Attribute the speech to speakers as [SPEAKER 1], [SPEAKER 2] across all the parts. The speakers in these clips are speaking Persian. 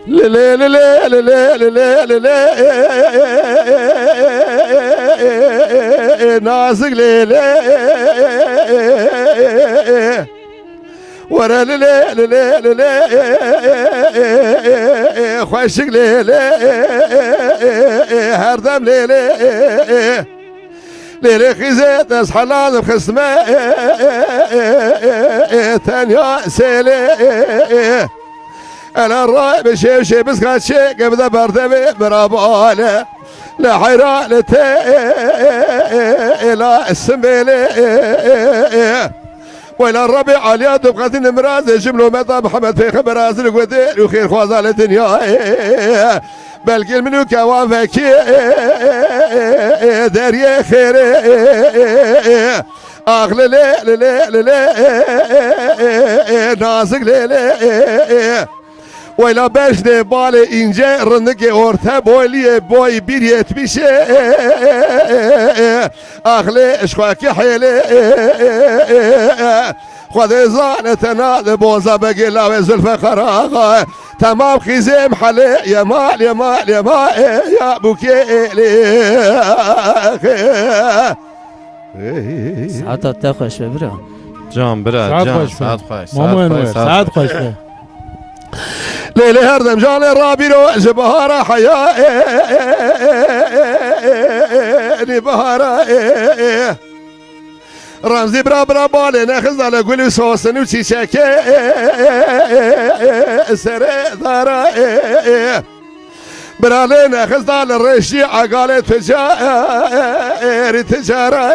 [SPEAKER 1] للي للي للي للي للي نازق للي ورا للي للي للي خوشق للي هردم للي ليلي خيزت اصحى لازم خصمه تانيا سيلي انا الرايب شي بس قد شي قبل بردبي براباله لا حيرانته لا السميلي ولا الربيع عليا دبقة المراز جملو مطا محمد في خبراز القدير وخير خوازال الدنيا بلقي منو كوان فكي داري خير اغلى لي لي لي نازق لي ولا باش de بالي ince rındaki orta boylu boy 1.70 اغلى اشخاكي حيلي خذ زانتنا بوزا بقي لا زلفه خراغه تمام خزيم حلي يا مال يا مال يا مال يا بوكيلي
[SPEAKER 2] ساعت تا خوش برا
[SPEAKER 3] جان برا جان ساعت خوش
[SPEAKER 4] ساعت خوش
[SPEAKER 1] ليلي هردم جان الرابي رو جبهارة حياة بهارة رمزي برا برا بالي ناخذ على قولي صوصن وشيشاكي سري دارة برالي ناخذ على الرشي عقالي تجارة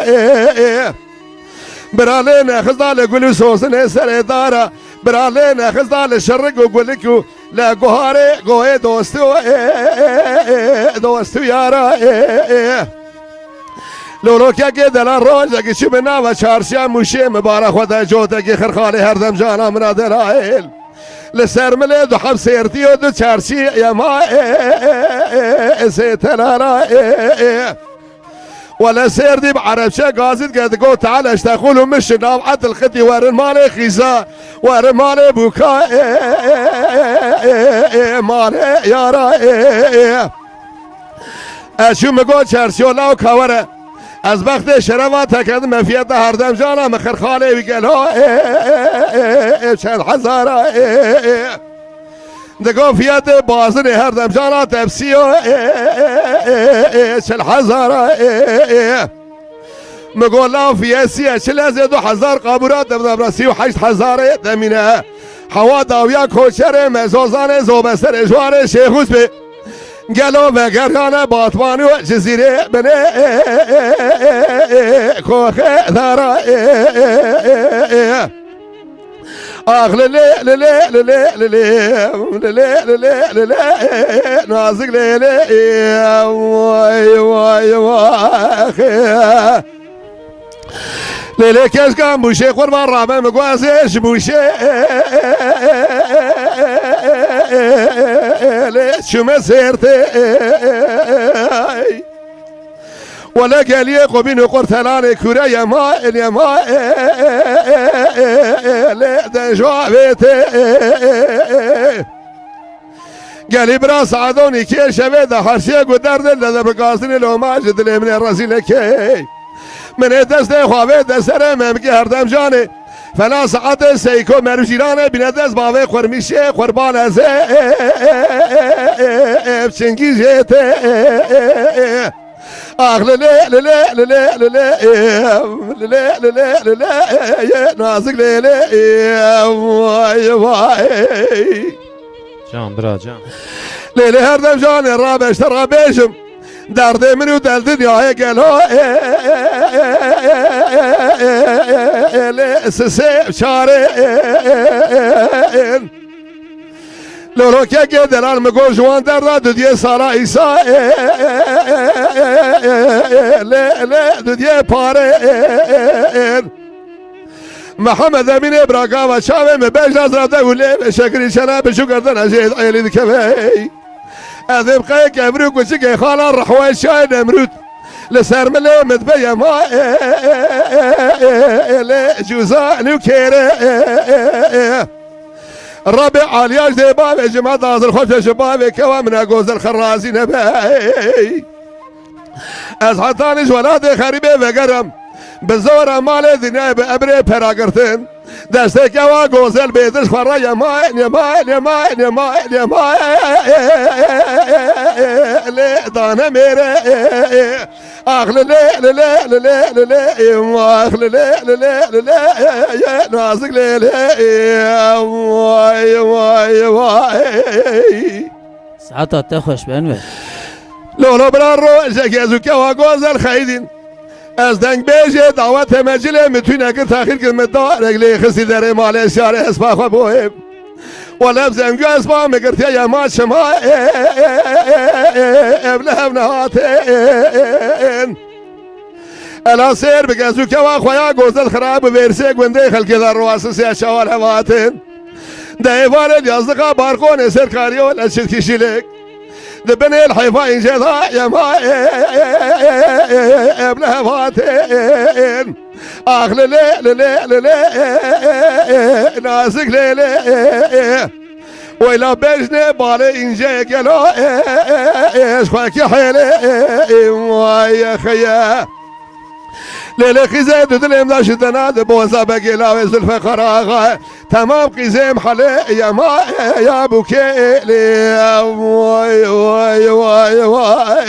[SPEAKER 1] برالي ناخذ على قولي صوصن سري دارة برالي ناخذ على الشرق وقولك لا قهاري قوي دوستو يارا لولو که دلان روزه که چی بنا و چارشیا موشه مبارک خدا جوته که خرخالی هردم جانا منا دلائل لسر ملی دو حب سیرتی و دو چارشی یا ما سیتنارا ولا سيردي بعربشة قازد قد قو تعال اشتغل ومش نوعة الخدي ورن مالي خيزا ورن مالي بكاء مالي يارا اشو مقول چرسيو لاو كاوره از وقت شرفات کد مفیت هردم جانا مخر خاله بگل ها چند هزاره دگو فیت بازن هردم جانا تبسیو چند هزاره مقول لا فیسیه چل از 2000 قابورات دم 38,000 دمینه هوا داویا کوچر مزوزان زوبستر اجوار شیخوز به گلو و گرگان باتوان و جزیره بنه کوخه دارا آخ للی للی للی للی للی للی نازک للی وای وای وای لیلی کشکم موشه قربان رابه مگوازش موشه شما سيرتي ولا قال لي قبين قرتلاني كورا يا ما يا ما لا ده جوابتي قال لي براس عدوني كي شبه ده حرشي قدر ده بقاسني لو ما جد لي من الرزيله كي من دست خوابه دسر ممکی هردم جانه فلا ساعت سیکو مرجیرانه بینه دست باوه خورمیشه قربان از چنگیزه آخ للی للی للی للی للی للی نازک للی وای وای
[SPEAKER 3] جان برا جان
[SPEAKER 1] لیلی هردم جانه رابش رابشم درد منو دل دنیای گلو سسه چاره لولو که دلان مگو جوان درد دودیه سالا ایسا دودیه پاره محمد امین ابراگا و چاوه مبش نظرده ولی شکری چنه بشو گردن اجید ایلی دکوه اذب قيك امروك وشكي خالا رحوي شاي نمرود لسر ملي مدبيا ما جوزان وكيري ربي عالياش دي بابي جماعة عزر خوش شبابي كوا من أقوز الخرازي نبي أزحطانيش ولادي خريبي وقرم بالزورة مالي دنيا بأبري براغرتن دستك يا غوزل بيدش فرا يا ماين يا ماين يا ماين يا ماين يا ماين لي دانا ميري اخل لي لي لي لي لي ما اخل لي لي لي يا نازك لي لي واي واي واي
[SPEAKER 2] ساعتها تخش بأنوي
[SPEAKER 1] لولو برارو جاكيزو كوا غوزل خايدين از دنگ بیجه دعوت مجله میتونه اگر تاخیر که مدار اگلی خسی داره مال شهر اسبا خواه بوهم ولب زنگو اسبا مگرتی یا ما شما ابله نهاتین الا سیر بگزو که و خویا گوزل خراب ورسه گونده خلقی در رواسسی شوال هواتین دیوار الیازدقا بارکون سرکاری و لچت کشیلک دبن الحيفا ينجدها يا ما ابنها فاتين اخل لي لي لي ناسك لي لي ويلا بجني بالي انجي قالوا ايش خاك يا حيلي ويا خيا ليلة خزي دلم داش دناد بوزا بقيلا وزلف خراغه تمام قزيم حلي يا ما يا بوكيلي واي واي واي واي